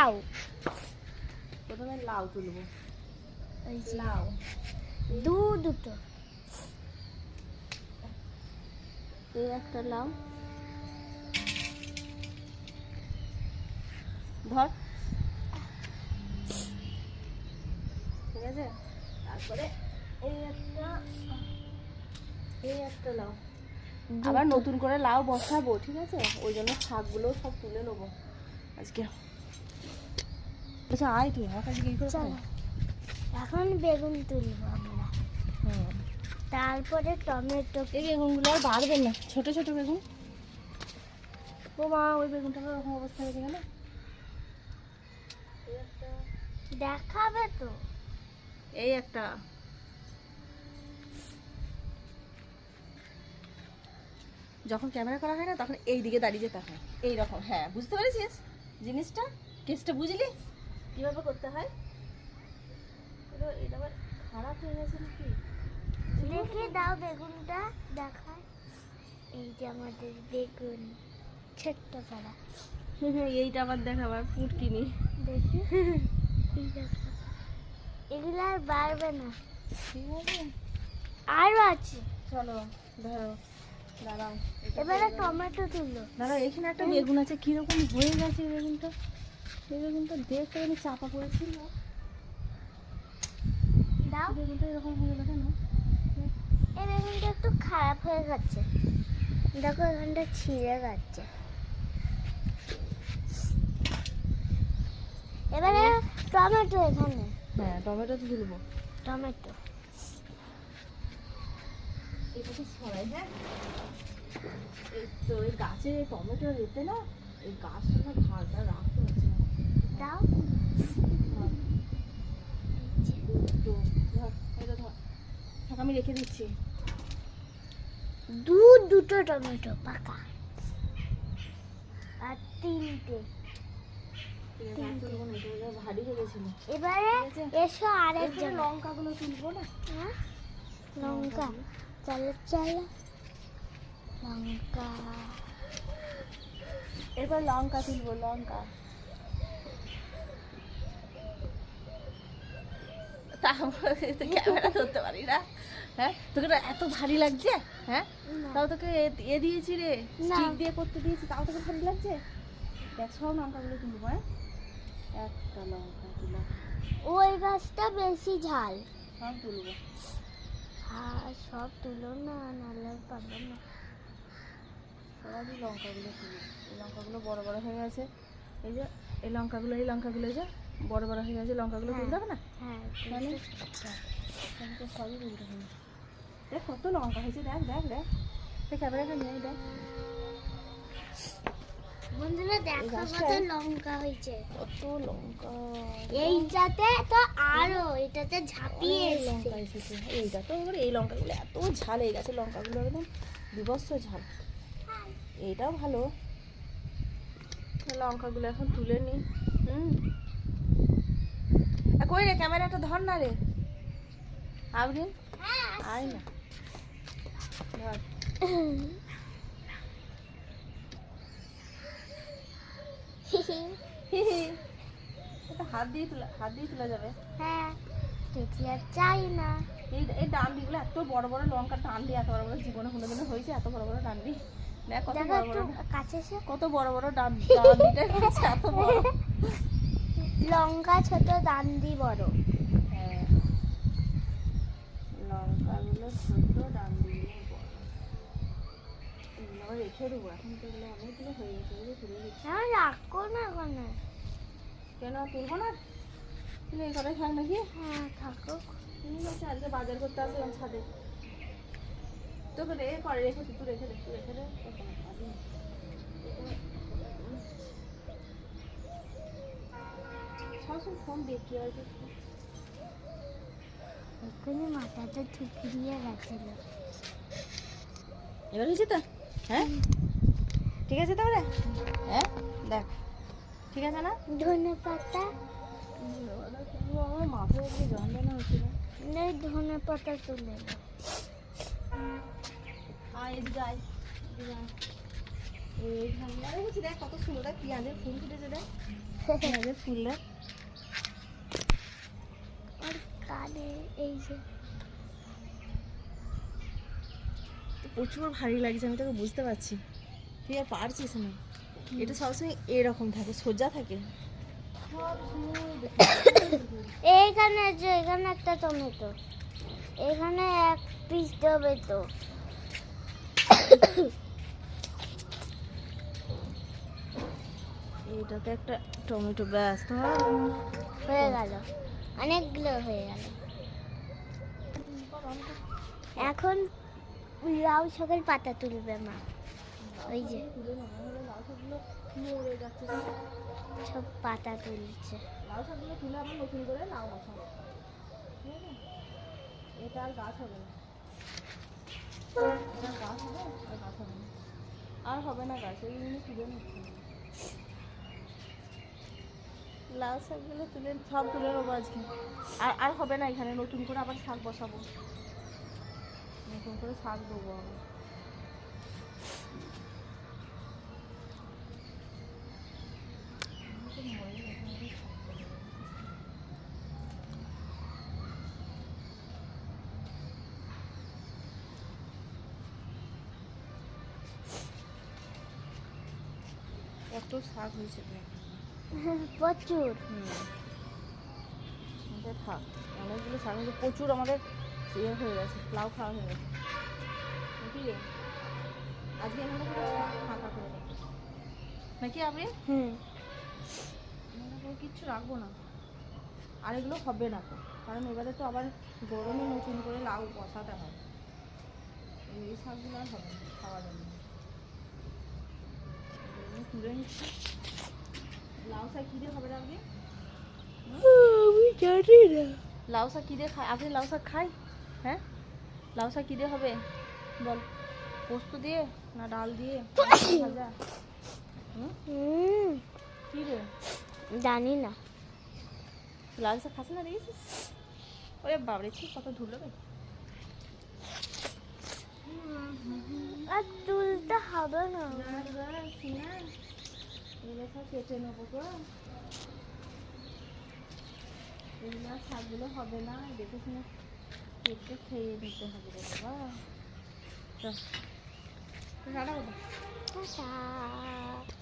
লাউ, প্রথমে লাউ তুলবো। এই যে লাউ দুটো, এই একটা লাউ ধর, ঠিক আছে। তারপরে এই একটা লাউ, আবার নতুন করে লাউ বসাবো, ঠিক আছে। ওই জন্য শাকগুলো সব তুলে নেবো আজকে। আচ্ছা আয় তুই আমার কাছে কি করে? চলো এখন বেগুন তুলবো আমরা, তারপরে টমেটো। এই বেগুনগুলো আর বাড়বেন না, ছোট ছোট বেগুন। ও মা, ওই বেগুনটা ওরকম অবস্থা হয়েছে কেন? দেখাবে তো। এই একটা, যখন ক্যামেরা করা হয় না তখন এই দিকে দাঁড়িয়ে যেতে হয় এইরকম। হ্যাঁ, বুঝতে পেরেছিস জিনিসটা, কেসটা বুঝলি কিভাবে করতে হয়? এটা আবার খারাপ হয়ে গেছে নাকি? দেখে দাও বেগুনটা, দেখায়। এই যে আমাদের বেগুন, ছোট্ট পাড়া। এইটা আবার দেখ, আবার পুটকিনি। দেখি এই দেখো, এগুলো আর বাড়বে না, ঠিক আছে। আরও আছে। চলো ধরো, দাঁড়াও। এবারে টমেটো তুলো। দাঁড়াও, এখানে একটা বেগুন আছে, কিরকম হয়ে গেছে এই বেগুনটা। এই বেগুনটা দেখতে আমি চাপা পড়েছিল। দাও। বেগুনটা এরকম হয়ে গেল কেন? এই বেগুনটা একটু খারাপ হয়ে গেছে, দেখো এখানটা ছিঁড়ে গেছে। এবারে টমেটো এখানে। হ্যাঁ, টমেটো তো তুলবো। টমেটো এটা তো ছড়াই। হ্যাঁ, এই তো এই গাছের এই টমেটোর এতে না, এই গাছটা না ভালটা রাখতে হচ্ছে না। দাও। তো ধর, এটা ধর, থাক, আমি রেখে দিচ্ছি। দুটো টমেটো পাকা আর তিনটে। ভারী হয়ে গেছিল। এবারে এসো আরেক জন। লঙ্কাগুলো তুলবো না? হ্যাঁ, লঙ্কা। চলো চলো, লঙ্কা। এবার লঙ্কা তুলবো, লঙ্কা। তারপরে ক্যামেরা ধরতে পারি না। হ্যাঁ, তোকে না এত ভারী লাগছে? হ্যাঁ, তাও তোকে এ দিয়েছি রে, স্টিক দিয়ে করতে দিয়েছি, তাও তোকে ভারী লাগছে? দেখ, সব লঙ্কাগুলো তুলবো। হ্যাঁ, একটা লঙ্কা তুলা, ওই গাছটা বেশি ঝাল। সব তুলবো। হ্যাঁ, সব তুলো না, নাহলে পাবো না। সবই লঙ্কাগুলো তুলবো। এই লঙ্কাগুলো বড় বড় হয়ে গেছে। এই যে এই লঙ্কাগুলো এই যে বড় বড় হয়ে গেছে, লঙ্কাগুলো তুলতে হবে না? হ্যাঁ, মানে সবই তুলতে হবে। দেখ কত লঙ্কা হয়েছে, দেখ দেখ দেখ, ক্যামেরাটা নিয়ে দেখ। বন্ধুরা দেখো কত লঙ্কা হয়েছে, কত লঙ্কা। এইটাতে তো আরো, এটাতে ঝাঁপিয়ে লঙ্কা এসেছে। এইটা তো এবার এই লঙ্কাগুলো এত ঝাল, এই গাছের লঙ্কাগুলো একদম বিভৎস ঝাল। এইটাও ভালো। লঙ্কাগুলো এখন তুলে নি। কই রে, ক্যামেরাটা ধর না রে আবরিন, আয় না, ধর। হাত দিয়ে তোলা যাবে। হ্যাঁ, দেখি আর চাই না। এই ডান্ডিগুলো এত বড় বড় লঙ্কা, ডান্ডি এত বড় বড় জীবনে কোনোদিনও হয়েছে? এত বড় বড় ডান্ডি দেখ, কত বড় বড় কাছে এসে, কত বড় বড় ডান্ডিটা হয়েছে, এত বড় লঙ্কা ছোট, ডান্ডি বড়। হ্যাঁ, লঙ্কাগুলো ছোট, ডান্ডিগুলো বড়। এগুলো আবার রেখে দেবো, এখন তো এগুলো অনেকগুলো হয়ে গেছে, এগুলো তুলে দিচ্ছি। হ্যাঁ, রাখো না ওখানে। কেন তুলবো না? তুলে এই কটাই থাক নাকি? হ্যাঁ, থাকো। ঠিক আছে, আজকে বাজার করতে আসলাম ছাদে, তোকে রেখে তুই রেখে দে, তুই রেখে দে। সব ফোন দেখি আর কি। এক্ষুনি মাথাটা ঠুকরিয়ে গেছিল। এবার হয়েছে তো? হ্যাঁ, ঠিক আছে তাহলে। হ্যাঁ, দেখ ঠিক আছে না? ধনে পাতা, আমার মাথায় একটু যন্ত্রণা হচ্ছিল। নেই, ধনে পাতা তুলে নাও। এদিকে আয়, এদিকে আয়। এইখানে আরে বলছি দেখ কত সুন্দর, দেখ পেঁয়াজের ফুল ফুটেছে, দেখ পেঁয়াজের ফুল দেখ। আর কানে এই যে প্রচুর ভারী লাগছে, আমি তোকে বুঝতে পারছি, তুই আর পারছিস না। এটা সবসময় এরকম থাকে, সোজা থাকে। এইখানে যে এখানে একটা টমেটো, এখানে এক পিস টমেটো। এইটাতে একটা টমেটো, ব্যাস হয়ে গেল, অনেকগুলো হয়ে গেল। এখন লাউ শাকের পাতা তুলবে মা, ওই যে মরে যাচ্ছে। সব পাতা তুলছে। লাউ শাকগুলো তুলে আবার নতুন করে লাউ বসাবো, ঠিক আছে? এটা আর গাছ হবে না, এটা গাছ হবে আর গাছ হবে না, আর হবে না গাছ, এই জন্য তুলে নিচ্ছি। লাউ শাকগুলো তুলে সব তুলে নেবো আজকে, আর আর হবে না এখানে, নতুন করে আবার শাক বসাবো, নতুন করে শাক দেবো আবার। কত শাক হয়েছে দেখ। প্রচুর। এটা থাক, অনেকগুলো শাক হয়েছে, প্রচুর আমাদের ইয়ে হয়ে গেছে, লাউ খাওয়া হয়ে গেছে নাকি রে? আজকে এখানে ফাঁকা করে দেবো নাকি আপনি? কিচ্ছু রাখবো না, আর এগুলো হবে না তো, কারণ এবারে তো আবার গরমে নতুন করে লাউ বসাতে হয়, এই শাকগুলো আর হবে না, খাওয়া যাবে না। এগুলো তুলে নিচ্ছি। লাউ শাক কী দিয়ে খাবেন আপনি? আমি জানি না। লাউ শাক কী দিয়ে খায় আপনি? লাউ শাক খাই? হ্যাঁ, লাউ শাক কী দিয়ে হবে বল? পোস্ত দিয়ে না ডাল দিয়ে ভাজা? কী রে? জানি না। লাল শাক খাস না, দেখেছিস? ওরে বাবরে, ঠিক কত ধুলো রে। আর তুলতে হবে না। এগুলো সব কেটে নেবো গো, এগুলো শাকগুলো হবে না, দেখে শুনে কেটে খেয়ে নিতে হবে রে বাবা। চল টাটা বাবা। টাটা।